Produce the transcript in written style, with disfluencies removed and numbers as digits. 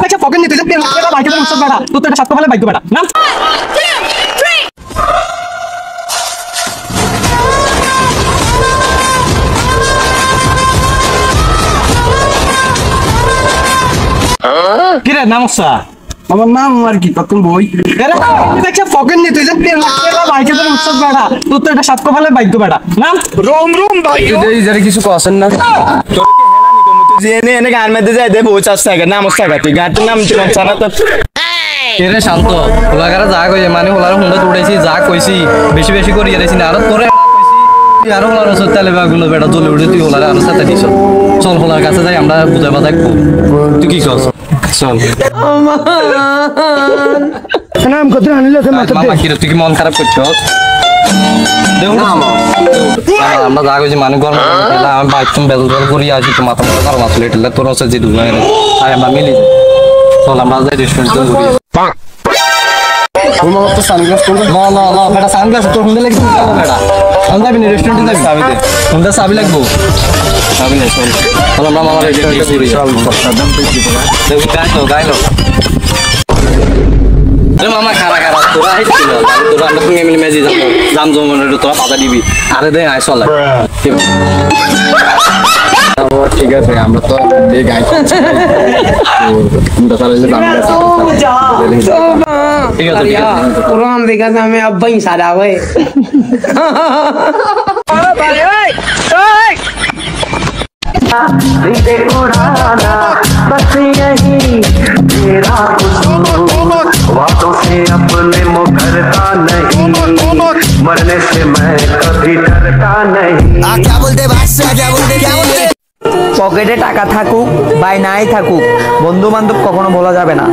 দেখছ পকেট নিতে যে পেলা বাইকে তো উৎসব বেড়া তো এটা সাতটা ফেলে বাইক বেড়া নাম কিরে নামসা আমার নাম আর কি তখন বই দেখছ পকেট নিতে যে পেলা বাইকে তো উৎসব বেড়া তো এটা সাতটা ফেলে বাইক বেড়া নাম রোম রোম ভাই এই যারা কিছু কছেন না তোর কি হেরানি কমতে যে এনে গান মধ্যে যাই দে বহুত চাস থাকে নাম সাগা তুই গানটার নাম তুই জানা তো কেরে শান্ত ওলাগারা যা কইছে মানে ওলার হুন্ডা উড়াইছি যা কইছি বেশি বেশি করে এরেছি না আর তোরে কইছি আর ওলার ওসব তেলেবাগুলো বেটা জ্বলে উঠে তুই ওলার আর সাথে দিছ চল ওলার কাছে যাই আমরা বুঝাই বাজাই তুই কি কস চল নাম কত আনিলে মামা কি রে তুই কি মন খারাপ করছস দেখো না আমরা যা কইছি মানে গরম খেলা আমি বাইক তুমি বেদল করি আসি তো মাথা মাথা গরম আসলে এটা তোর ওসব যে দুলাই আর আমরা মিলি চল আমরা যাই রেস্টুরেন্টে ঘুরি তোমার তো সানগ্লাস পরে না না না বেটা সানগ্লাস তোর হুন্ডা লাগি বেটা আমরা যাবি না রেস্টুরেন্টে যাবি চাবি দে হুন্ডা চাবি লাগবো চাবি নাই চল চল আমরা মামার রেস্টুরেন্টে ঘুরি চল দাম বেশি পড়া দেখো গাইলো রে মামা খারা খারা তোরা আইছিল তোরা আমরা সঙ্গে মিলে মেজি যাবো জাম জমনের তোরা পাতা দিবি আরে দে আই চল ঠিক আছে আমরা তো এই গাই তোমরা তাহলে যে ঠিক আছে ঠিক আছে कुरान देखा था मैं अब वहीं सारा हुए बस यही तेरा बातों से अपने मुकरता नहीं मरने से मैं कभी डरता नहीं क्या बोलते बादशाह क्या बोलते পকেটে টাকা থাকুক বা নাই থাকুক বন্ধু বান্ধব কখনো বলা যাবে না।